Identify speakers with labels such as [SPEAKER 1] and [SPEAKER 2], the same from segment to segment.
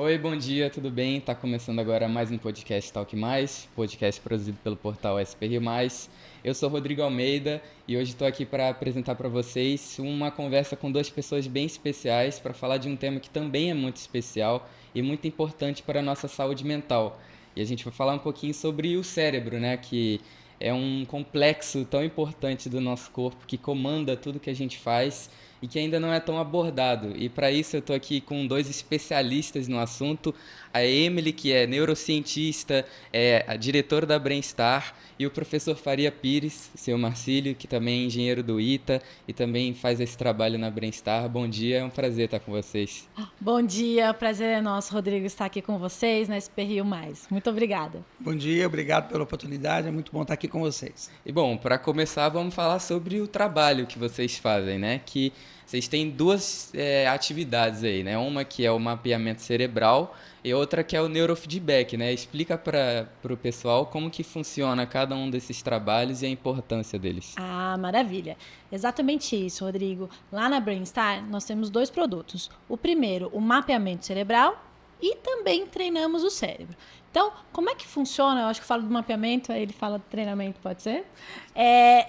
[SPEAKER 1] Oi, bom dia, tudo bem? Tá começando agora mais um podcast Talk Mais, podcast produzido pelo portal SP Rio Mais. Eu sou Rodrigo Almeida e hoje estou aqui para apresentar para vocês uma conversa com duas pessoas bem especiais para falar de um tema que também é muito especial e muito importante para a nossa saúde mental. E a gente vai falar um pouquinho sobre o cérebro, né? Que é um complexo tão importante do nosso corpo que comanda tudo que a gente faz e que ainda não é tão abordado. E para isso eu estou aqui com dois especialistas no assunto, a Emily, que é neurocientista, é a diretora da Brainstar, e o professor Faria Pires, seu Marcílio, que também é engenheiro do ITA e também faz esse trabalho na Brainstar. Bom dia, é um prazer estar com vocês.
[SPEAKER 2] Bom dia, prazer é nosso, Rodrigo, estar aqui com vocês na SP Rio Mais. Muito obrigada.
[SPEAKER 3] Bom dia, obrigado pela oportunidade, é muito bom estar aqui com vocês.
[SPEAKER 1] E bom, para começar, vamos falar sobre o trabalho que vocês fazem, né? Que vocês têm duas atividades aí, né? Uma que é o mapeamento cerebral e outra que é o neurofeedback, né? Explica para o pessoal como que funciona cada um desses trabalhos e a importância deles.
[SPEAKER 2] Ah, maravilha. Exatamente isso, Rodrigo. Lá na Brainstar, nós temos dois produtos. O primeiro, o mapeamento cerebral, e também treinamos o cérebro. Então, como é que funciona? Eu acho que eu falo do mapeamento, aí ele fala do treinamento, pode ser?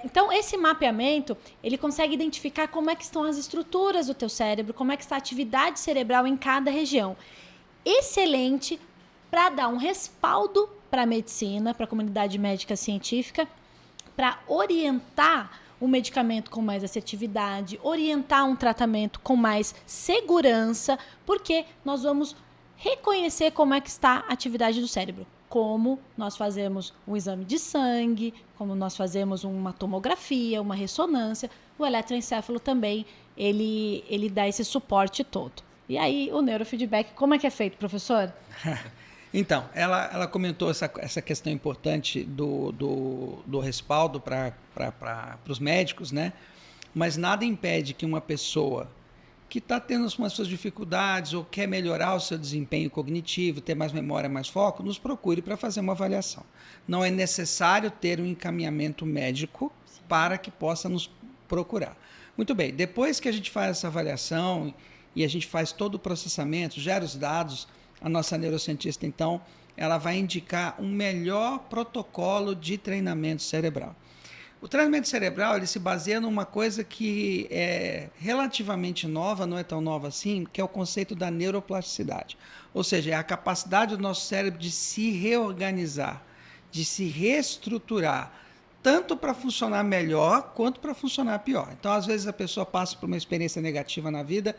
[SPEAKER 2] Então, esse mapeamento, ele consegue identificar como é que estão as estruturas do teu cérebro, como é que está a atividade cerebral em cada região. Excelente para dar um respaldo para a medicina, para a comunidade médica científica, para orientar um medicamento com mais assertividade, orientar um tratamento com mais segurança, porque nós vamos reconhecer como é que está a atividade do cérebro. Como nós fazemos um exame de sangue, como nós fazemos uma tomografia, uma ressonância. O eletroencefalo também, ele dá esse suporte todo. E aí, o neurofeedback, como é que é feito, professor?
[SPEAKER 3] Então, ela comentou essa questão importante do respaldo para os médicos, né? Mas nada impede que uma pessoa que está tendo umas suas dificuldades ou quer melhorar o seu desempenho cognitivo, ter mais memória, mais foco, nos procure para fazer uma avaliação. Não é necessário ter um encaminhamento médico para que possa nos procurar. Muito bem, depois que a gente faz essa avaliação e a gente faz todo o processamento, gera os dados, a nossa neurocientista, então, ela vai indicar um melhor protocolo de treinamento cerebral. O treinamento cerebral, ele se baseia numa coisa que é relativamente nova, não é tão nova assim, que é o conceito da neuroplasticidade. Ou seja, é a capacidade do nosso cérebro de se reorganizar, de se reestruturar, tanto para funcionar melhor quanto para funcionar pior. Então, às vezes, a pessoa passa por uma experiência negativa na vida,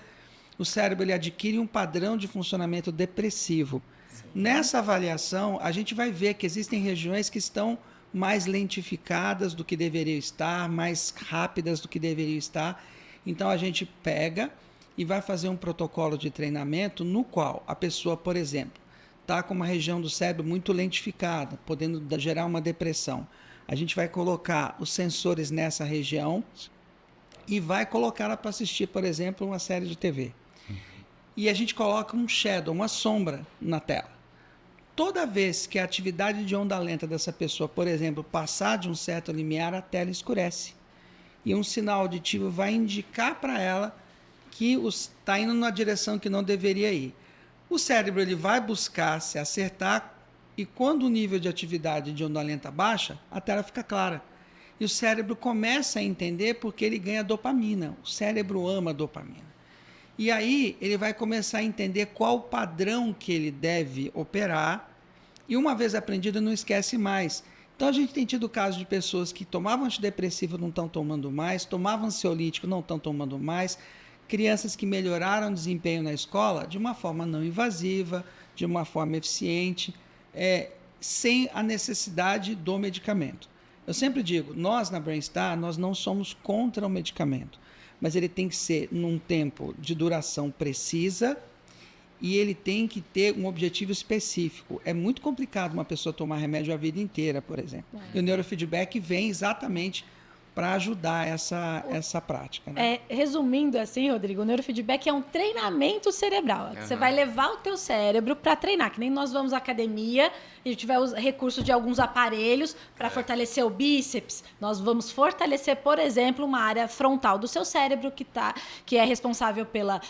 [SPEAKER 3] o cérebro ele adquire um padrão de funcionamento depressivo. Sim. Nessa avaliação, a gente vai ver que existem regiões que estão mais lentificadas do que deveriam estar, mais rápidas do que deveriam estar. Então, a gente pega e vai fazer um protocolo de treinamento no qual a pessoa, por exemplo, está com uma região do cérebro muito lentificada, podendo gerar uma depressão. A gente vai colocar os sensores nessa região e vai colocá-la para assistir, por exemplo, uma série de TV. E a gente coloca um shadow, uma sombra na tela. Toda vez que a atividade de onda lenta dessa pessoa, por exemplo, passar de um certo limiar, a tela escurece. E um sinal auditivo vai indicar para ela que está indo na direção que não deveria ir. O cérebro ele vai buscar se acertar e quando o nível de atividade de onda lenta baixa, a tela fica clara. E o cérebro começa a entender porque ele ganha dopamina. O cérebro ama dopamina. E aí ele vai começar a entender qual o padrão que ele deve operar e uma vez aprendido não esquece mais. Então a gente tem tido casos de pessoas que tomavam antidepressivo não estão tomando mais, tomavam ansiolítico não estão tomando mais, crianças que melhoraram o desempenho na escola de uma forma não invasiva, de uma forma eficiente, sem a necessidade do medicamento. Eu sempre digo, nós na Brainstar, nós não somos contra o medicamento, mas ele tem que ser num tempo de duração precisa e ele tem que ter um objetivo específico. É muito complicado uma pessoa tomar remédio a vida inteira, por exemplo. E o neurofeedback vem exatamente para ajudar essa prática. Né?
[SPEAKER 2] Resumindo assim, Rodrigo, o neurofeedback é um treinamento cerebral. Você vai levar o teu cérebro para treinar, que nem nós vamos à academia, a gente vai usar recurso de alguns aparelhos para fortalecer o bíceps. Nós vamos fortalecer, por exemplo, uma área frontal do seu cérebro que é responsável pela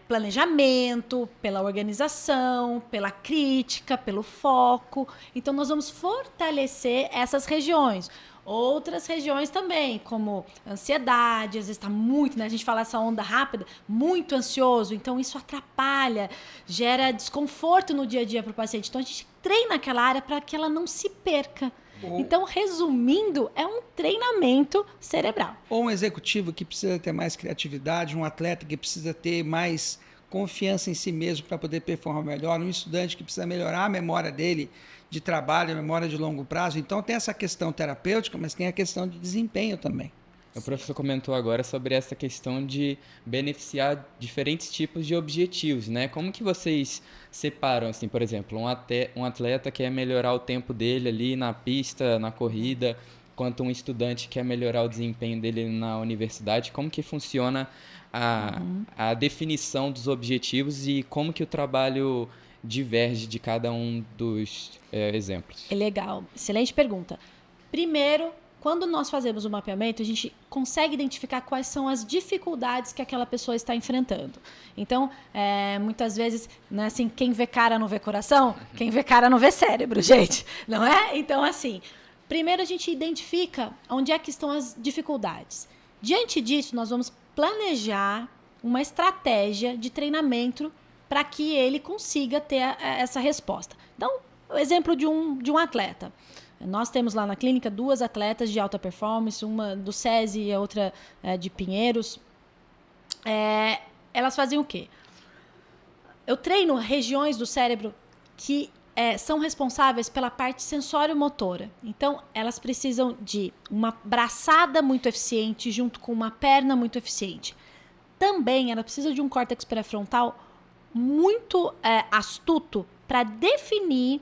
[SPEAKER 2] planejamento, pela organização, pela crítica, pelo foco. Então, nós vamos fortalecer essas regiões. Outras regiões também, como ansiedade, às vezes está muito, né? A gente fala essa onda rápida, muito ansioso, então isso atrapalha, gera desconforto no dia a dia para o paciente. Então a gente treina aquela área para que ela não se perca. Então, resumindo, é um treinamento cerebral.
[SPEAKER 3] Ou um executivo que precisa ter mais criatividade, um atleta que precisa ter mais confiança em si mesmo para poder performar melhor, um estudante que precisa melhorar a memória dele de trabalho, a memória de longo prazo. Então tem essa questão terapêutica, mas tem a questão de desempenho também.
[SPEAKER 1] O professor comentou agora sobre essa questão de beneficiar diferentes tipos de objetivos, né? Como que vocês separam, assim, por exemplo, um atleta quer melhorar o tempo dele ali na pista, na corrida, quanto um estudante quer melhorar o desempenho dele na universidade? Como que funciona a definição dos objetivos e como que o trabalho diverge de cada um dos exemplos?
[SPEAKER 2] É legal, excelente pergunta. Primeiro, quando nós fazemos o mapeamento, a gente consegue identificar quais são as dificuldades que aquela pessoa está enfrentando. Então, muitas vezes, né, assim, quem vê cara não vê coração, quem vê cara não vê cérebro, gente, não é? Então, assim, primeiro a gente identifica onde é que estão as dificuldades. Diante disso, nós vamos planejar uma estratégia de treinamento para que ele consiga ter essa resposta. Então, o exemplo de um atleta. Nós temos lá na clínica 2 atletas de alta performance, uma do SESI e a outra de Pinheiros. Elas fazem o quê? Eu treino regiões do cérebro que são responsáveis pela parte sensório-motora. Então, elas precisam de uma braçada muito eficiente junto com uma perna muito eficiente. Também, ela precisa de um córtex pré-frontal muito astuto para definir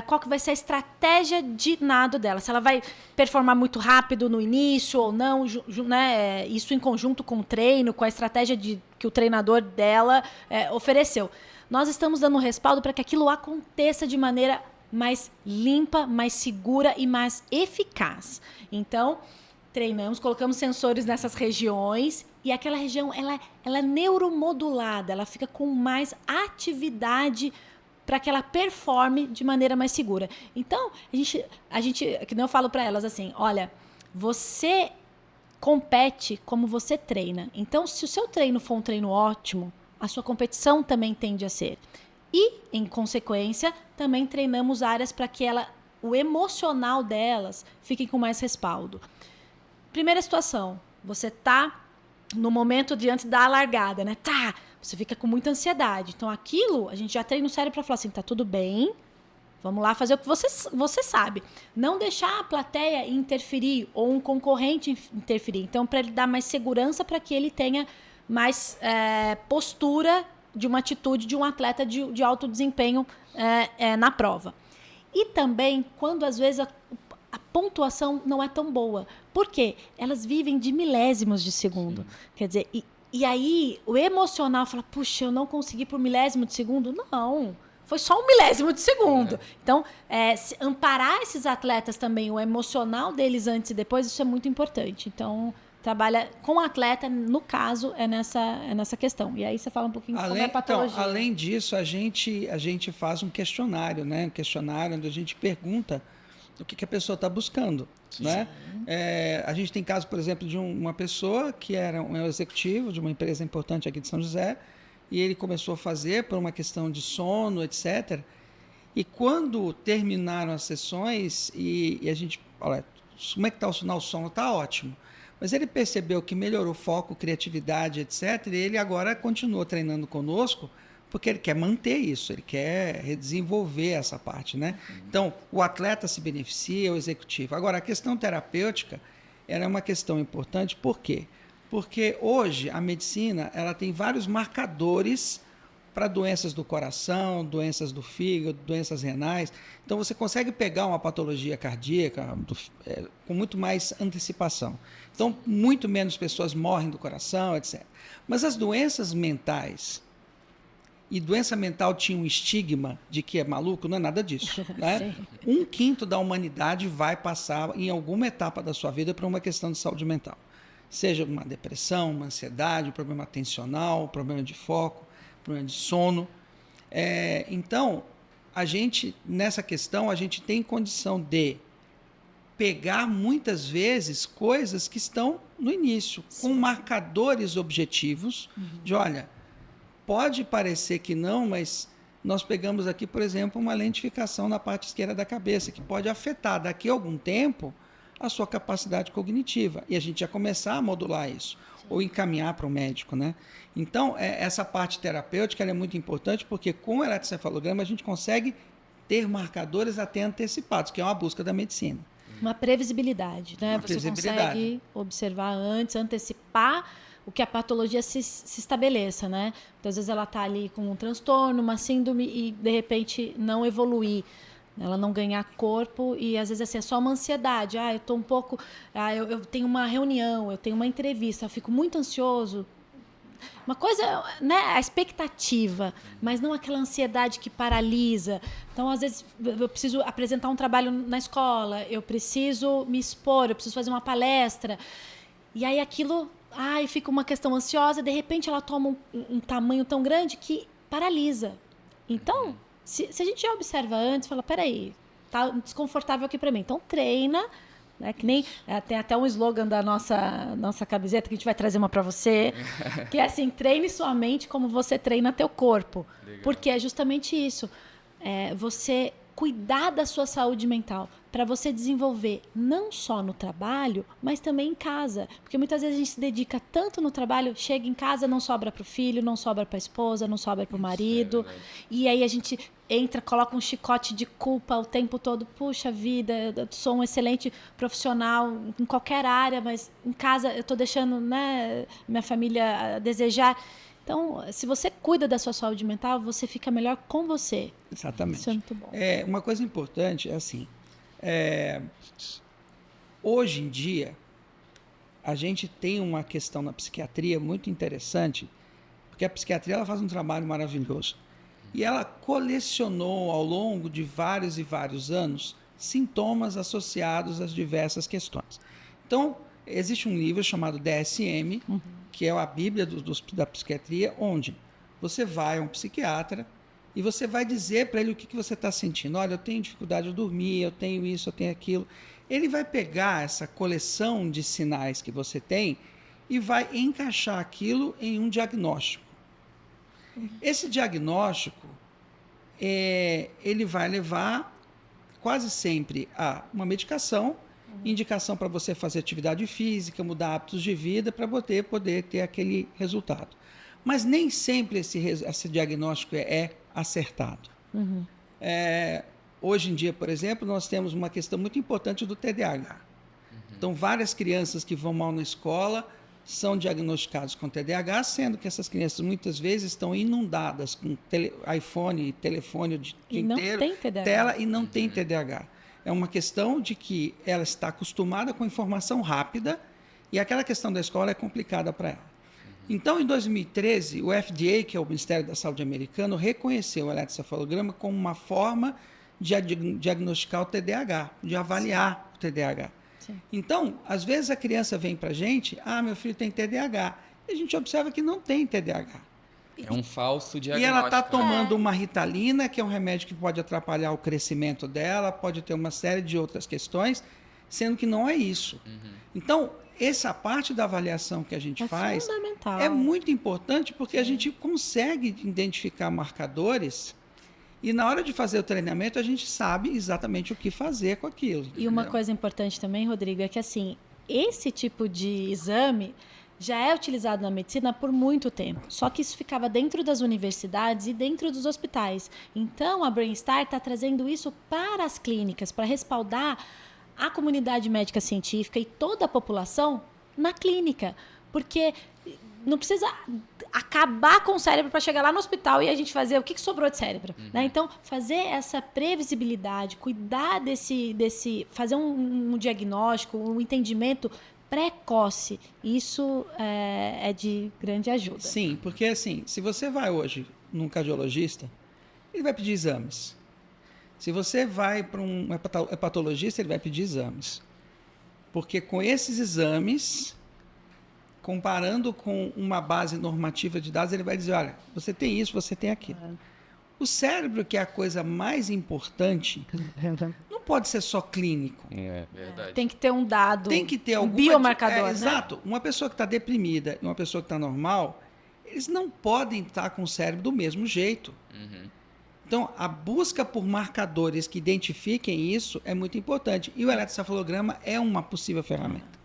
[SPEAKER 2] qual que vai ser a estratégia de nado dela. Se ela vai performar muito rápido no início ou não, né, isso em conjunto com o treino, com a estratégia que o treinador dela ofereceu. Nós estamos dando respaldo para que aquilo aconteça de maneira mais limpa, mais segura e mais eficaz. Então, treinamos, colocamos sensores nessas regiões e aquela região ela é neuromodulada, ela fica com mais atividade para que ela performe de maneira mais segura. Então, a gente que nem eu falo para elas assim, olha, você compete como você treina. Então, se o seu treino for um treino ótimo, a sua competição também tende a ser. E, em consequência, também treinamos áreas para que o emocional delas fique com mais respaldo. Primeira situação, você tá no momento diante da largada, né? Você fica com muita ansiedade. Então, aquilo, a gente já treina o cérebro para falar assim, tá tudo bem, vamos lá fazer o que você sabe. Não deixar a plateia interferir ou um concorrente interferir. Então, para ele dar mais segurança, para que ele tenha mais postura de uma atitude de um atleta de alto desempenho na prova. E também, quando às vezes a pontuação não é tão boa. Por quê? Elas vivem de milésimos de segundo. Sim. Quer dizer, e aí o emocional fala, puxa, eu não consegui por milésimo de segundo. Não, foi só um milésimo de segundo. Então, amparar esses atletas também, o emocional deles antes e depois, isso é muito importante. Então, trabalha com o atleta, no caso, é nessa questão. E aí você fala um pouquinho como é a patologia.
[SPEAKER 3] Então, além disso, a gente faz um questionário, né? Um questionário onde a gente pergunta o que a pessoa está buscando. Né? A gente tem caso, por exemplo, de uma pessoa que era um executivo de uma empresa importante aqui de São José e ele começou a fazer por uma questão de sono, etc. E quando terminaram as sessões e a gente, olha, como é que está o sinal? O sono está ótimo. Mas ele percebeu que melhorou o foco, criatividade, etc. E ele agora continua treinando conosco porque ele quer manter isso, ele quer desenvolver essa parte, né? Então, o atleta se beneficia, o executivo. Agora, a questão terapêutica ela é uma questão importante, por quê? Porque hoje a medicina ela tem vários marcadores para doenças do coração, doenças do fígado, doenças renais. Então, você consegue pegar uma patologia cardíaca com muito mais antecipação. Então, muito menos pessoas morrem do coração, etc. Mas as doenças mentais, e doença mental tinha um estigma de que é maluco, não é nada disso. Né? 1/5 da humanidade vai passar em alguma etapa da sua vida por uma questão de saúde mental. seja uma depressão, uma ansiedade, um problema atencional, um problema de foco, um problema de sono. Então, nessa questão, a gente tem condição de pegar muitas vezes coisas que estão no início, com marcadores objetivos, de olha, pode parecer que não, mas nós pegamos aqui, por exemplo, uma lentificação na parte esquerda da cabeça, que pode afetar daqui a algum tempo a sua capacidade cognitiva. E a gente já começar a modular isso, ou encaminhar para o médico, né? Então, essa parte terapêutica ela é muito importante, porque com o eletrocefalograma a gente consegue ter marcadores até antecipados, que é uma busca da medicina.
[SPEAKER 2] Uma previsibilidade, né? Você consegue observar antes, antecipar o que a patologia se estabeleça, né? Então, às vezes ela está ali com um transtorno, uma síndrome e, de repente, não evoluir, ela não ganhar corpo e, às vezes, assim, é só uma ansiedade. Eu estou um pouco... eu tenho uma reunião, eu tenho uma entrevista, eu fico muito ansioso. Uma coisa, né, a expectativa, mas não aquela ansiedade que paralisa. Então, às vezes, eu preciso apresentar um trabalho na escola, eu preciso me expor, eu preciso fazer uma palestra. E aí aquilo, fica uma questão ansiosa, de repente ela toma um tamanho tão grande que paralisa. Então, se a gente já observa antes, fala, peraí, tá desconfortável aqui para mim. Então, treina. Que nem, tem até um slogan da nossa camiseta, que a gente vai trazer uma para você, que é assim, treine sua mente como você treina teu corpo. Legal. Porque é justamente isso, você cuidar da sua saúde mental, para você desenvolver não só no trabalho, mas também em casa. Porque muitas vezes a gente se dedica tanto no trabalho, chega em casa, não sobra para o filho, não sobra para a esposa, não sobra para o marido. E aí a gente coloca um chicote de culpa o tempo todo. Puxa vida, eu sou um excelente profissional em qualquer área, mas em casa eu estou deixando, né, minha família a desejar. Então, se você cuida da sua saúde mental, você fica melhor com você.
[SPEAKER 3] Exatamente.
[SPEAKER 2] Isso é muito bom.
[SPEAKER 3] Uma coisa importante é assim, hoje em dia, a gente tem uma questão na psiquiatria muito interessante, porque a psiquiatria ela faz um trabalho maravilhoso. E ela colecionou ao longo de vários e vários anos sintomas associados às diversas questões. Então, existe um livro chamado DSM, que é a Bíblia da psiquiatria, onde você vai a um psiquiatra e você vai dizer para ele o que você está sentindo. Olha, eu tenho dificuldade de dormir, eu tenho isso, eu tenho aquilo. Ele vai pegar essa coleção de sinais que você tem e vai encaixar aquilo em um diagnóstico. Esse diagnóstico, ele vai levar quase sempre a uma medicação, indicação para você fazer atividade física, mudar hábitos de vida para poder ter aquele resultado. Mas nem sempre esse diagnóstico é acertado. Hoje em dia, por exemplo, nós temos uma questão muito importante do TDAH. Então, várias crianças que vão mal na escola são diagnosticados com TDAH, sendo que essas crianças muitas vezes estão inundadas com iPhone e telefone o dia inteiro, tela e não tem TDAH. É uma questão de que ela está acostumada com informação rápida e aquela questão da escola é complicada para ela. Então, em 2013, o FDA, que é o Ministério da Saúde americano, reconheceu o eletrocefalograma como uma forma de diagnosticar o TDAH, de avaliar o TDAH.
[SPEAKER 2] Sim.
[SPEAKER 3] Então, às vezes a criança vem para a gente, meu filho tem TDAH, e a gente observa que não tem TDAH.
[SPEAKER 1] É um falso diagnóstico.
[SPEAKER 3] E ela está tomando uma Ritalina, que é um remédio que pode atrapalhar o crescimento dela, pode ter uma série de outras questões, sendo que não é isso. Então, essa parte da avaliação que a gente faz é muito importante, porque a gente consegue identificar marcadores e na hora de fazer o treinamento a gente sabe exatamente o que fazer com aquilo.
[SPEAKER 2] E uma coisa importante também, Rodrigo, é que assim, esse tipo de exame já é utilizado na medicina por muito tempo. Só que isso ficava dentro das universidades e dentro dos hospitais. Então, a BrainStar está trazendo isso para as clínicas, para respaldar a comunidade médica científica e toda a população na clínica. Porque não precisa acabar com o cérebro para chegar lá no hospital e a gente fazer o que sobrou de cérebro. Né? Então, fazer essa previsibilidade, cuidar desse fazer um diagnóstico, um entendimento precoce, isso é de grande ajuda.
[SPEAKER 3] Sim, porque assim, se você vai hoje num cardiologista, ele vai pedir exames. Se você vai para um hepatologista, ele vai pedir exames. Porque com esses exames, comparando com uma base normativa de dados, ele vai dizer, olha, você tem isso, você tem aquilo. O cérebro, que é a coisa mais importante, não pode ser só clínico.
[SPEAKER 1] É verdade.
[SPEAKER 2] Tem que ter um dado,
[SPEAKER 3] Tem que ter algum
[SPEAKER 2] biomarcador, né?
[SPEAKER 3] Exato. Uma pessoa que está deprimida e uma pessoa que está normal, eles não podem estar com o cérebro do mesmo jeito. Então, a busca por marcadores que identifiquem isso é muito importante. E o eletroencefalograma é uma possível ferramenta.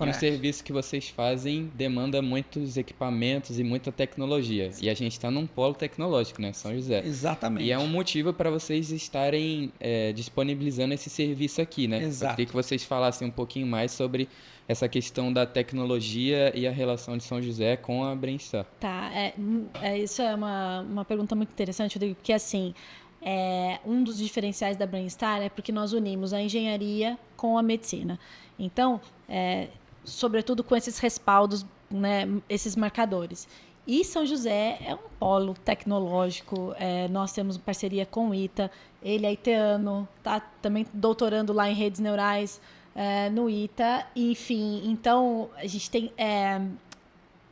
[SPEAKER 1] E o serviço que vocês fazem demanda muitos equipamentos e muita tecnologia. E a gente está num polo tecnológico, né? São José.
[SPEAKER 3] Exatamente.
[SPEAKER 1] E é um motivo para vocês estarem disponibilizando esse serviço aqui, né?
[SPEAKER 3] Exato.
[SPEAKER 1] Eu queria que vocês falassem um pouquinho mais sobre essa questão da tecnologia e a relação de São José com a Brainstar.
[SPEAKER 2] Tá, isso é uma pergunta muito interessante, Rodrigo, porque assim, um dos diferenciais da Brainstar é porque nós unimos a engenharia com a medicina. Então, sobretudo com esses respaldos, né, esses marcadores. E São José é um polo tecnológico, nós temos parceria com o ITA, ele é iteano, está também doutorando lá em redes neurais no ITA, enfim, então a gente tem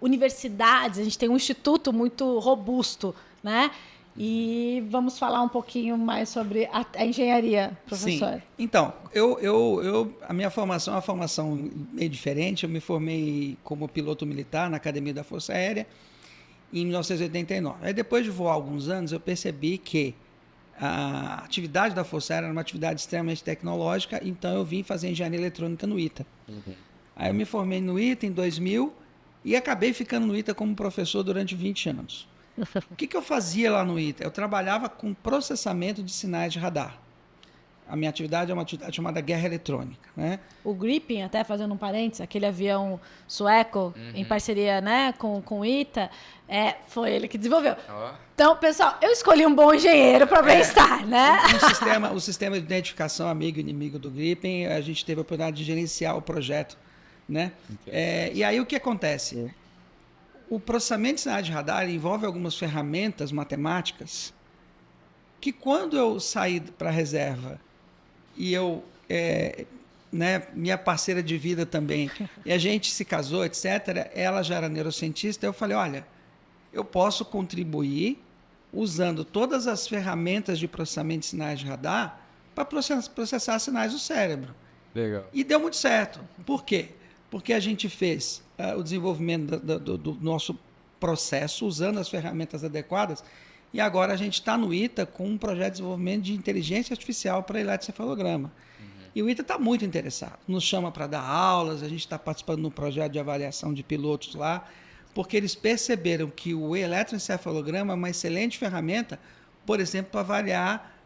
[SPEAKER 2] universidades, a gente tem um instituto muito robusto, né? E vamos falar um pouquinho mais sobre a engenharia, professor.
[SPEAKER 3] Sim. Então, a minha formação é uma formação meio diferente. Eu me formei como piloto militar na Academia da Força Aérea em 1989. Aí, depois de voar alguns anos, eu percebi que a atividade da Força Aérea era uma atividade extremamente tecnológica, então eu vim fazer engenharia eletrônica no ITA. Aí eu me formei no ITA em 2000 e acabei ficando no ITA como professor durante 20 anos. O que eu fazia lá no ITA? Eu trabalhava com processamento de sinais de radar. A minha atividade é uma atividade chamada guerra eletrônica, né?
[SPEAKER 2] O Gripen, até fazendo um parênteses, aquele avião sueco, em parceria, né, com o ITA, foi ele que desenvolveu. Então, pessoal, eu escolhi um bom engenheiro para Brainstar, né?
[SPEAKER 3] O sistema de identificação amigo e inimigo do Gripen, a gente teve a oportunidade de gerenciar o projeto, né? E aí o que acontece? O processamento de sinais de radar envolve algumas ferramentas matemáticas que, quando eu saí para a reserva e minha parceira de vida também, e a gente se casou, etc., ela já era neurocientista, eu falei, olha, eu posso contribuir usando todas as ferramentas de processamento de sinais de radar para processar sinais do cérebro.
[SPEAKER 1] Legal.
[SPEAKER 3] E deu muito certo. Por quê? Porque a gente fez o desenvolvimento do nosso processo usando as ferramentas adequadas e agora a gente está no ITA com um projeto de desenvolvimento de inteligência artificial para eletroencefalograma. E o ITA está muito interessado. Nos chama para dar aulas, a gente está participando de um projeto de avaliação de pilotos lá, porque eles perceberam que o eletroencefalograma é uma excelente ferramenta, por exemplo, para avaliar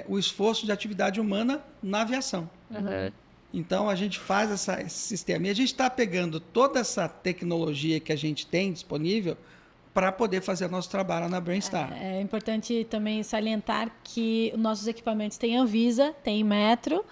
[SPEAKER 3] o esforço de atividade humana na aviação. Então, a gente faz esse sistema. E a gente está pegando toda essa tecnologia que a gente tem disponível para poder fazer o nosso trabalho na Brainstar.
[SPEAKER 2] É importante também salientar que nossos equipamentos têm Anvisa, tem Metro.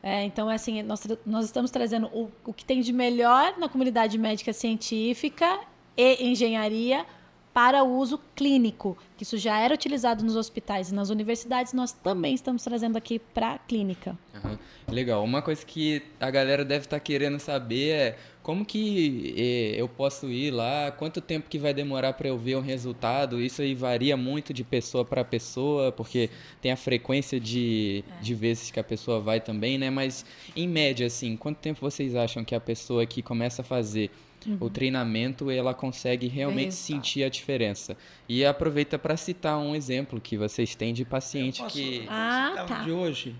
[SPEAKER 2] Então, assim, nós estamos trazendo o que tem de melhor na comunidade médica científica e engenharia para o uso clínico, que isso já era utilizado nos hospitais e nas universidades, nós também estamos trazendo aqui para a clínica.
[SPEAKER 1] Legal. Uma coisa que a galera deve estar querendo saber é como que eu posso ir lá, quanto tempo que vai demorar para eu ver o resultado. Isso aí varia muito de pessoa para pessoa, porque tem a frequência de vezes que a pessoa vai também, né? Mas, em média, assim, quanto tempo vocês acham que a pessoa que começa a fazer o treinamento, ela consegue realmente sentir a diferença? E aproveita para citar um exemplo que vocês têm de paciente que...
[SPEAKER 2] Tá.
[SPEAKER 3] De hoje.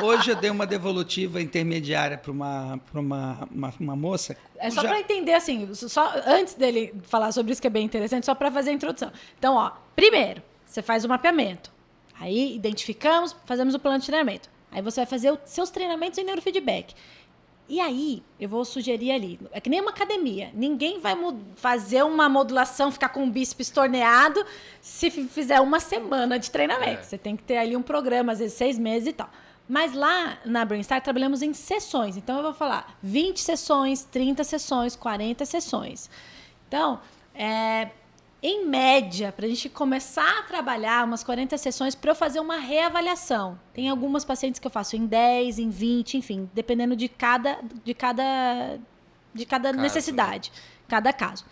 [SPEAKER 3] Hoje eu dei uma devolutiva intermediária para uma moça.
[SPEAKER 2] Só para entender, assim, só antes dele falar sobre isso, que é bem interessante, só para fazer a introdução. Então, primeiro, você faz o mapeamento. Aí, identificamos, fazemos o plano de treinamento. Aí você vai fazer os seus treinamentos em neurofeedback. E aí, eu vou sugerir ali, é que nem uma academia, ninguém vai fazer uma modulação, ficar com o bíceps torneado se fizer uma semana de treinamento. Você tem que ter ali um programa, às vezes 6 meses e tal. Mas lá na Brainstar trabalhamos em sessões, então eu vou falar 20 sessões, 30 sessões, 40 sessões. Então, em média, para a gente começar a trabalhar umas 40 sessões para eu fazer uma reavaliação. Tem algumas pacientes que eu faço em 10, em 20, enfim, dependendo de cada de cada
[SPEAKER 1] Caso,
[SPEAKER 2] necessidade, cada caso.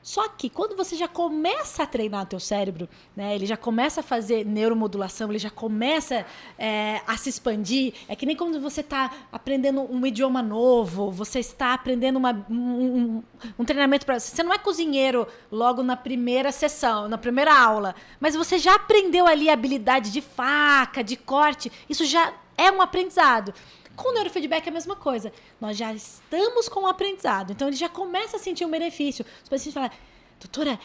[SPEAKER 2] Só que quando você já começa a treinar o teu cérebro, né, ele já começa a fazer neuromodulação, ele já começa a se expandir. É que nem quando você está aprendendo um idioma novo, você está aprendendo um treinamento para... Você não é cozinheiro logo na primeira sessão, na primeira aula, mas você já aprendeu ali a habilidade de faca, de corte. Isso já é um aprendizado. Com o neurofeedback é a mesma coisa. Nós já estamos com o aprendizado. Então, ele já começa a sentir um benefício. Os pacientes falam, doutora,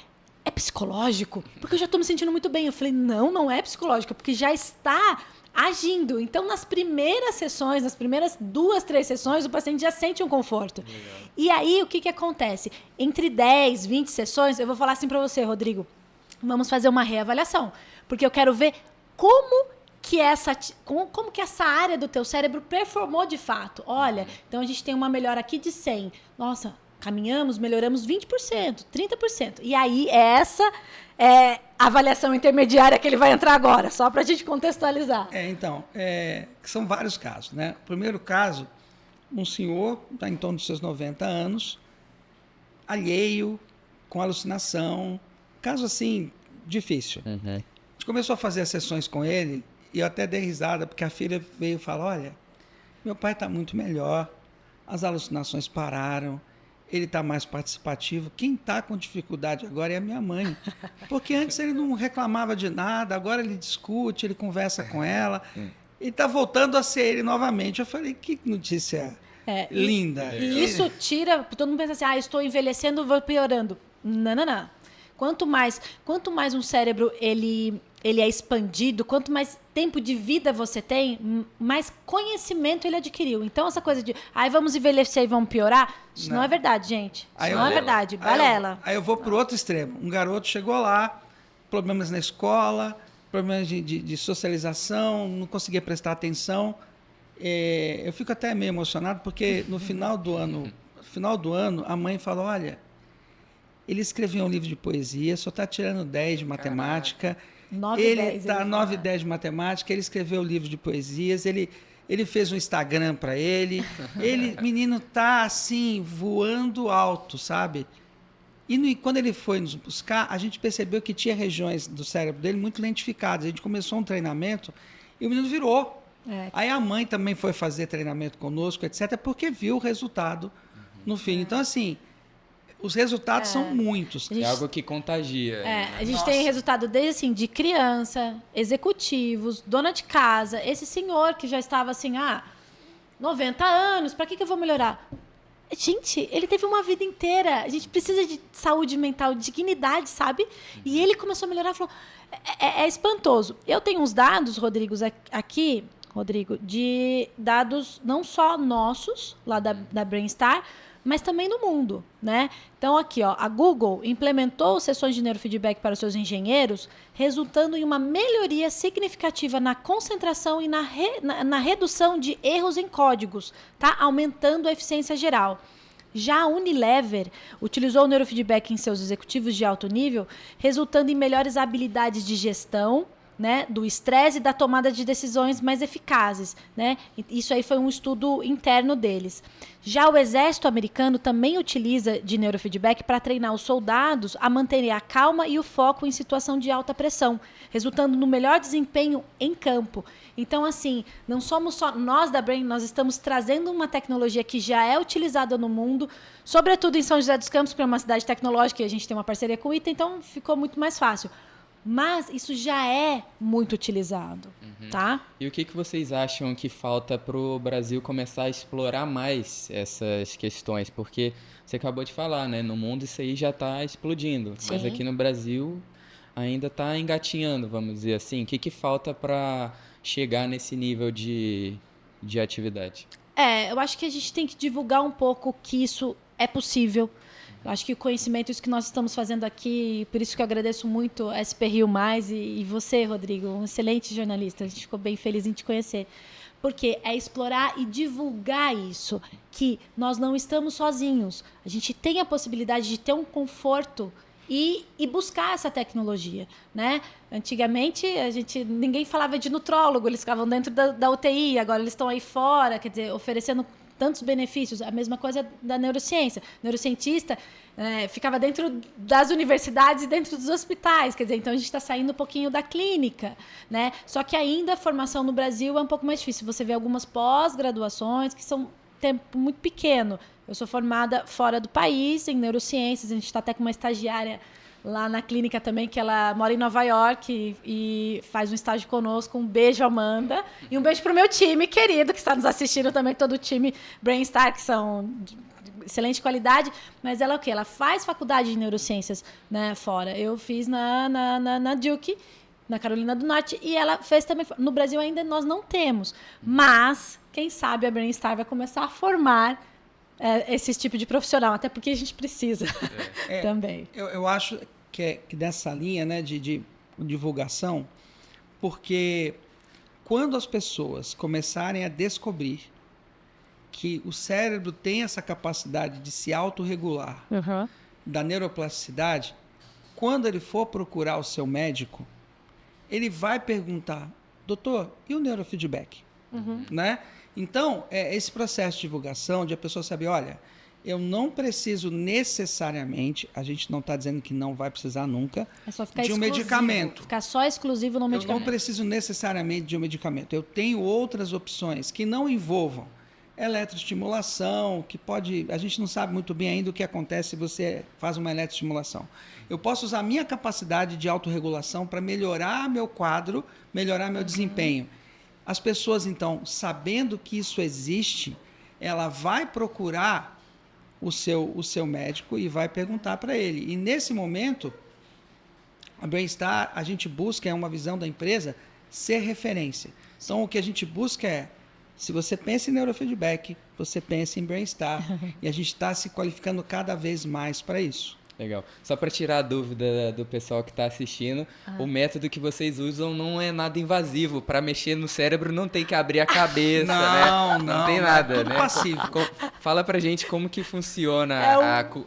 [SPEAKER 2] é psicológico? Porque eu já estou me sentindo muito bem. Eu falei, não é psicológico, porque já está agindo. Então, nas primeiras sessões, nas primeiras 2, 3 sessões, o paciente já sente um conforto. Legal. E aí, o que acontece? Entre 10, 20 sessões, eu vou falar assim para você, Rodrigo, vamos fazer uma reavaliação. Porque eu quero ver como que essa área do teu cérebro performou de fato. Olha, então a gente tem uma melhora aqui de 100. Nossa, caminhamos, melhoramos 20%, 30%. E aí, essa é a avaliação intermediária que ele vai entrar agora, só para a gente contextualizar.
[SPEAKER 3] São vários casos, né? O primeiro caso, um senhor, está em torno dos seus 90 anos, alheio, com alucinação, caso assim, difícil. Uhum. A gente começou a fazer as sessões com ele, e eu até dei risada, porque a filha veio falar, olha, meu pai está muito melhor, as alucinações pararam, ele está mais participativo, quem está com dificuldade agora é a minha mãe, porque antes ele não reclamava de nada, agora ele discute, ele conversa com ela, e está voltando a ser ele novamente. Eu falei, que notícia linda.
[SPEAKER 2] E isso tira, todo mundo pensa assim, estou envelhecendo, vou piorando. Não. Quanto mais um cérebro ele é expandido, quanto mais tempo de vida você tem, mais conhecimento ele adquiriu. Então, essa coisa de, vamos envelhecer e vamos piorar, isso não é verdade, gente. Isso não é verdade. Balela.
[SPEAKER 3] Aí eu vou para o outro extremo. Um garoto chegou lá, problemas na escola, problemas de socialização, não conseguia prestar atenção. Eu fico até meio emocionado, porque no final do ano, a mãe falou, olha, ele escreveu um livro de poesia, só está tirando 10 de matemática. 9 e 10 de matemática, ele escreveu um livro de poesias, ele fez um Instagram para ele. Menino tá assim, voando alto, sabe? E quando ele foi nos buscar, a gente percebeu que tinha regiões do cérebro dele muito lentificadas. A gente começou um treinamento e o menino virou. Aí a mãe também foi fazer treinamento conosco, etc., porque viu o resultado no fim. Então, assim, os resultados são muitos.
[SPEAKER 1] É algo que contagia.
[SPEAKER 2] A gente tem resultado desde assim, de criança, executivos, dona de casa, esse senhor que já estava assim, 90 anos, para que eu vou melhorar? Gente, ele teve uma vida inteira. A gente precisa de saúde mental, dignidade, sabe? E ele começou a melhorar e falou, é espantoso. Eu tenho uns dados, Rodrigo, de dados não só nossos, lá da Brainstar, mas também no mundo, né? Então, aqui, a Google implementou sessões de neurofeedback para os seus engenheiros, resultando em uma melhoria significativa na concentração e na redução de erros em códigos, tá? Aumentando a eficiência geral. Já a Unilever utilizou o neurofeedback em seus executivos de alto nível, resultando em melhores habilidades de gestão, né, do estresse e da tomada de decisões mais eficazes, né? Isso aí foi um estudo interno deles. Já o exército americano também utiliza de neurofeedback para treinar os soldados a manter a calma e o foco em situação de alta pressão, resultando no melhor desempenho em campo. Então, assim, não somos só nós da Brain, nós estamos trazendo uma tecnologia que já é utilizada no mundo, sobretudo em São José dos Campos, que é uma cidade tecnológica e a gente tem uma parceria com o ITA, então ficou muito mais fácil. Mas isso já é muito utilizado, tá?
[SPEAKER 1] E o que vocês acham que falta para o Brasil começar a explorar mais essas questões? Porque você acabou de falar, né? No mundo isso aí já está explodindo. Sim. Mas aqui no Brasil ainda está engatinhando, vamos dizer assim. O que falta para chegar nesse nível de atividade?
[SPEAKER 2] Eu acho que a gente tem que divulgar um pouco que isso é possível. Eu acho que o conhecimento, isso que nós estamos fazendo aqui, por isso que eu agradeço muito a SP Rio Mais e você, Rodrigo, um excelente jornalista. A gente ficou bem feliz em te conhecer. Porque é explorar e divulgar isso, que nós não estamos sozinhos. A gente tem a possibilidade de ter um conforto e buscar essa tecnologia, né? Antigamente, ninguém falava de nutrólogo, eles ficavam dentro da UTI, agora eles estão aí fora, quer dizer, oferecendo tantos benefícios. A mesma coisa da neurociência. Neurocientista ficava dentro das universidades e dentro dos hospitais. Quer dizer, então a gente está saindo um pouquinho da clínica, né? Só que ainda a formação no Brasil é um pouco mais difícil. Você vê algumas pós-graduações que são tempo muito pequeno. Eu sou formada fora do país, em neurociências. A gente está até com uma estagiária lá na clínica também, que ela mora em Nova York e faz um estágio conosco. Um beijo, Amanda. E um beijo para o meu time querido, que está nos assistindo também, todo o time Brainstar, que são de excelente qualidade. Mas ela é o quê? Ela faz faculdade de neurociências, né, fora. Eu fiz na Duke, na Carolina do Norte, e ela fez também. No Brasil ainda nós não temos. Mas, quem sabe a Brainstar vai começar a formar esse tipo de profissional, até porque a gente precisa também.
[SPEAKER 3] Eu acho que dessa linha, né, de divulgação, porque quando as pessoas começarem a descobrir que o cérebro tem essa capacidade de se autorregular da neuroplasticidade, quando ele for procurar o seu médico, ele vai perguntar, doutor, e o neurofeedback? Né? Então, esse processo de divulgação, de a pessoa saber, olha, eu não preciso necessariamente, a gente não está dizendo que não vai precisar nunca, de um medicamento.
[SPEAKER 2] Ficar só exclusivo no medicamento.
[SPEAKER 3] Eu não preciso necessariamente de um medicamento. Eu tenho outras opções que não envolvam eletroestimulação, que pode... A gente não sabe muito bem ainda o que acontece se você faz uma eletroestimulação. Eu posso usar a minha capacidade de autorregulação para melhorar meu quadro, melhorar meu desempenho. As pessoas, então, sabendo que isso existe, ela vai procurar o seu médico e vai perguntar para ele. E, nesse momento, a Brainstar, a gente busca, é uma visão da empresa, ser referência. Então, o que a gente busca é, se você pensa em neurofeedback, você pensa em Brainstar. E a gente está se qualificando cada vez mais para isso.
[SPEAKER 1] Legal. Só para tirar a dúvida do pessoal que está assistindo, o método que vocês usam não é nada invasivo. Para mexer no cérebro não tem que abrir a cabeça, né? Não tem nada,
[SPEAKER 3] tudo
[SPEAKER 1] né?
[SPEAKER 3] passivo.
[SPEAKER 1] Fala pra gente como que funciona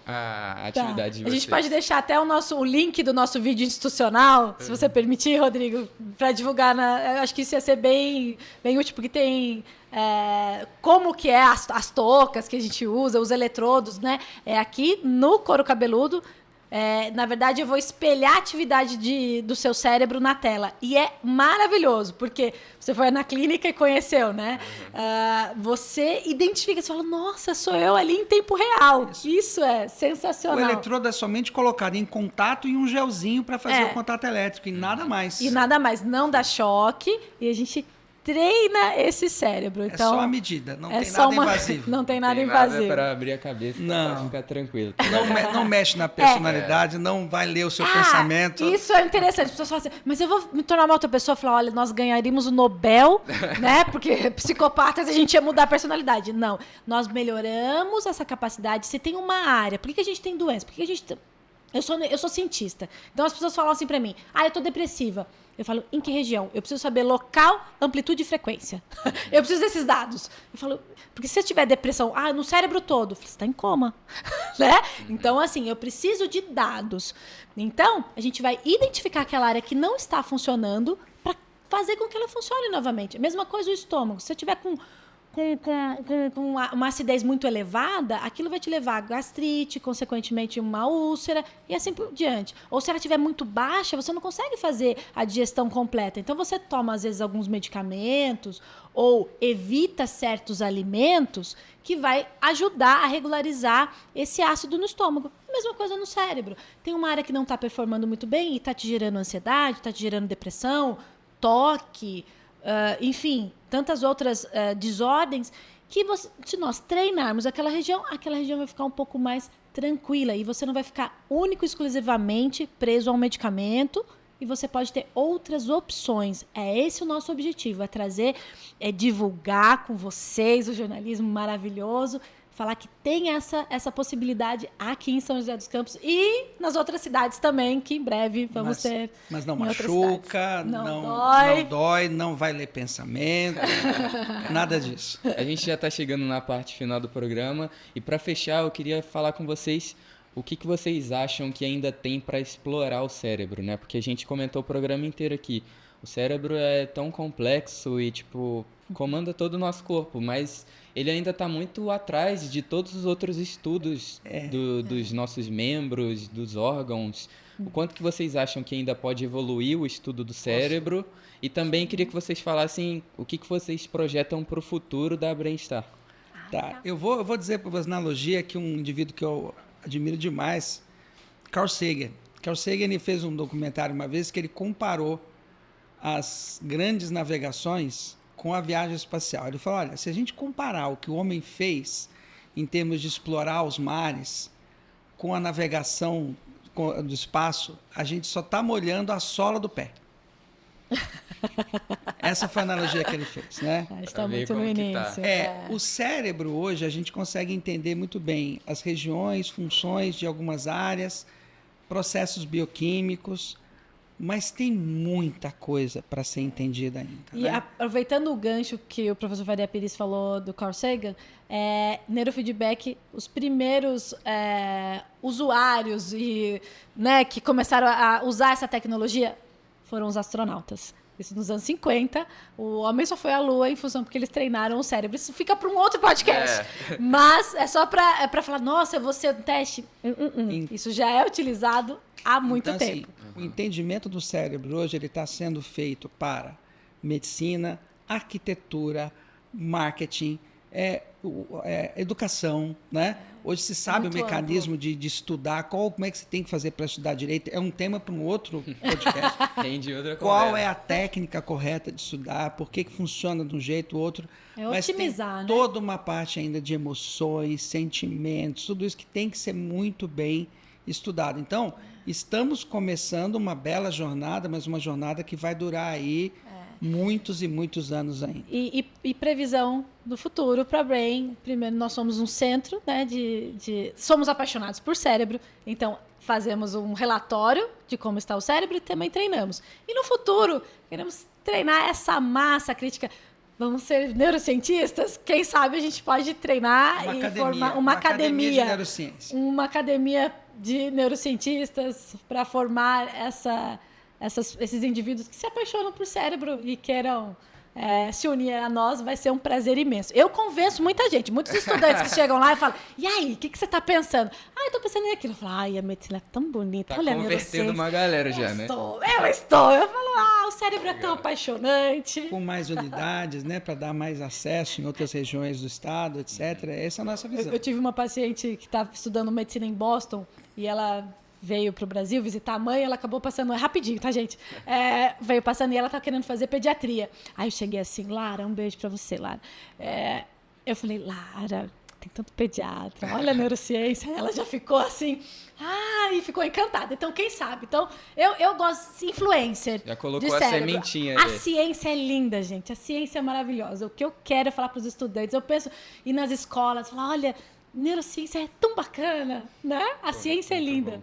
[SPEAKER 1] a atividade de vocês.
[SPEAKER 2] A gente pode deixar até o link do nosso vídeo institucional, se você permitir, Rodrigo, para divulgar. Eu acho que isso ia ser bem útil, porque tem... como que é as toucas que a gente usa, os eletrodos, né? Aqui no couro cabeludo, na verdade, eu vou espelhar a atividade do seu cérebro na tela. E é maravilhoso, porque você foi na clínica e conheceu, né? Você identifica, você fala, nossa, sou eu ali em tempo real. Isso é sensacional.
[SPEAKER 3] O eletrodo é somente colocado em contato e um gelzinho para fazer o contato elétrico, e nada mais.
[SPEAKER 2] E nada mais, não dá choque, e a gente treina esse cérebro. Então,
[SPEAKER 3] só a medida, não tem nada invasivo.
[SPEAKER 2] Não tem nada invasivo.
[SPEAKER 1] Nada para abrir a cabeça, para ficar tranquilo.
[SPEAKER 3] Não mexe na personalidade, não vai ler o seu pensamento.
[SPEAKER 2] Isso é interessante. As pessoas falam assim, mas eu vou me tornar uma outra pessoa. Falar, olha, nós ganharíamos o Nobel, né? Porque psicopatas a gente ia mudar a personalidade. Não, nós melhoramos essa capacidade. Se tem uma área, por que a gente tem doença? Por que a gente... Eu sou cientista. Então as pessoas falam assim para mim, eu tô depressiva. Eu falo, em que região? Eu preciso saber local, amplitude e frequência. Eu preciso desses dados. Eu falo, porque se você tiver depressão, no cérebro todo, você está em coma. Né? Então, assim, eu preciso de dados. Então, a gente vai identificar aquela área que não está funcionando para fazer com que ela funcione novamente. Mesma coisa o estômago. Se você tiver com uma acidez muito elevada, aquilo vai te levar a gastrite, consequentemente uma úlcera e assim por diante. Ou se ela estiver muito baixa, você não consegue fazer a digestão completa. Então você toma, às vezes, alguns medicamentos ou evita certos alimentos que vai ajudar a regularizar esse ácido no estômago. Mesma coisa no cérebro. Tem uma área que não está performando muito bem e está te gerando ansiedade, está te gerando depressão, toque... enfim, tantas outras desordens que se nós treinarmos aquela região vai ficar um pouco mais tranquila e você não vai ficar único e exclusivamente preso a um medicamento e você pode ter outras opções. É esse o nosso objetivo, é trazer, divulgar com vocês o jornalismo maravilhoso, falar que tem essa possibilidade aqui em São José dos Campos e nas outras cidades também, que em breve vamos ter.
[SPEAKER 3] Mas não machuca, não dói, não vai ler pensamento, nada disso.
[SPEAKER 1] A gente já está chegando na parte final do programa e para fechar eu queria falar com vocês o que vocês acham que ainda tem para explorar o cérebro, né? Porque a gente comentou o programa inteiro aqui. o cérebro é tão complexo e, tipo, comanda todo o nosso corpo, mas ele ainda está muito atrás de todos os outros estudos dos nossos membros, dos órgãos. O quanto que vocês acham que ainda pode evoluir o estudo do cérebro? E também queria que vocês falassem o que vocês projetam para o futuro da Brainstar.
[SPEAKER 3] Tá. Eu vou dizer por analogia que um indivíduo que eu admiro demais, Carl Sagan. Carl Sagan ele fez um documentário uma vez que ele comparou as grandes navegações com a viagem espacial. Ele falou, olha, se a gente comparar o que o homem fez em termos de explorar os mares com a navegação do espaço, a gente só está molhando a sola do pé. Essa foi a analogia que ele fez, né?
[SPEAKER 2] Está muito no início.
[SPEAKER 3] O cérebro hoje a gente consegue entender muito bem as regiões, funções de algumas áreas, processos bioquímicos, mas tem muita coisa para ser entendida ainda.
[SPEAKER 2] E
[SPEAKER 3] né?
[SPEAKER 2] Aproveitando o gancho que o professor Faria Pires falou do Carl Sagan, neurofeedback, os primeiros usuários que começaram a usar essa tecnologia foram os astronautas. Isso nos anos 50. O homem só foi à Lua em função porque eles treinaram o cérebro. Isso fica para um outro podcast. Mas é só para falar, nossa, eu vou ser um teste. Isso já é utilizado há muito tempo.
[SPEAKER 3] Assim, o entendimento do cérebro hoje ele está sendo feito para medicina, arquitetura, marketing, educação, né? Hoje se sabe o mecanismo de estudar, como é que você tem que fazer para estudar direito. É um tema para um outro podcast.
[SPEAKER 1] Rende outra
[SPEAKER 3] Qual
[SPEAKER 1] conversa.
[SPEAKER 3] é a técnica correta de estudar, por que funciona de um jeito ou outro. Mas
[SPEAKER 2] otimizar,
[SPEAKER 3] tem toda uma parte ainda de emoções, sentimentos, tudo isso que tem que ser muito bem estudado. Então, estamos começando uma bela jornada, mas uma jornada que vai durar aí muitos e muitos anos ainda.
[SPEAKER 2] E previsão do futuro para a Brain. Primeiro, nós somos um centro, né, somos apaixonados por cérebro, então fazemos um relatório de como está o cérebro e também treinamos. E no futuro, queremos treinar essa massa crítica. Vamos ser neurocientistas? Quem sabe a gente pode treinar formar uma academia
[SPEAKER 3] de neurociência.
[SPEAKER 2] Uma academia de neurocientistas para formar esses indivíduos que se apaixonam por cérebro e queiram se unir a nós. Vai ser um prazer imenso. Eu convenço muita gente, muitos estudantes que chegam lá e falam, e aí, o que você está pensando? Eu estou pensando em aquilo. Eu falo, a medicina é tão bonita.
[SPEAKER 1] Tá
[SPEAKER 2] olha,
[SPEAKER 1] convertendo uma galera já, né?
[SPEAKER 2] Eu estou. Eu falo, o cérebro é tão apaixonante.
[SPEAKER 3] Com mais unidades, né, para dar mais acesso em outras regiões do estado, etc. Essa é a nossa visão.
[SPEAKER 2] Eu tive uma paciente que estava estudando medicina em Boston e ela veio para o Brasil visitar a mãe, ela acabou passando, rapidinho, tá, gente? Veio passando e ela tá querendo fazer pediatria. Aí eu cheguei assim, Lara, um beijo para você, Lara. Eu falei, Lara, tem tanto pediatra, olha a neurociência. Ela já ficou assim, e ficou encantada. Então, quem sabe? Então, eu gosto de influencer.
[SPEAKER 1] Já colocou
[SPEAKER 2] de
[SPEAKER 1] a
[SPEAKER 2] cérebro.
[SPEAKER 1] sementinha
[SPEAKER 2] A
[SPEAKER 1] ali.
[SPEAKER 2] ciência é linda, gente. A ciência é maravilhosa. O que eu quero é falar para os estudantes. Eu penso ir nas escolas, falar, olha, neurociência é tão bacana, né? A ciência é linda.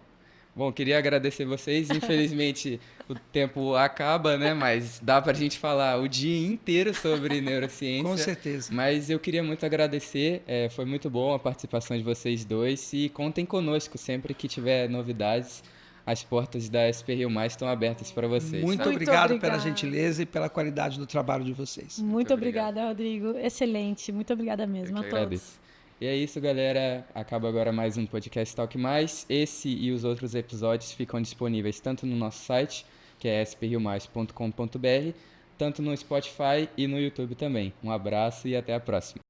[SPEAKER 1] Bom, queria agradecer vocês. Infelizmente, o tempo acaba, né? Mas dá pra gente falar o dia inteiro sobre neurociência.
[SPEAKER 3] Com certeza.
[SPEAKER 1] Mas eu queria muito agradecer. Foi muito bom a participação de vocês dois. E contem conosco sempre que tiver novidades. As portas da SP Rio Mais estão abertas para vocês.
[SPEAKER 3] Muito
[SPEAKER 1] tá?
[SPEAKER 3] obrigado pela gentileza e pela qualidade do trabalho de vocês.
[SPEAKER 2] Muito obrigada, Rodrigo. Excelente. Muito obrigada mesmo a todos.
[SPEAKER 1] Agradeço. E é isso, galera. Acaba agora mais um podcast Talk Mais. Esse e os outros episódios ficam disponíveis tanto no nosso site, que é spriomais.com.br, tanto no Spotify e no YouTube também. Um abraço e até a próxima.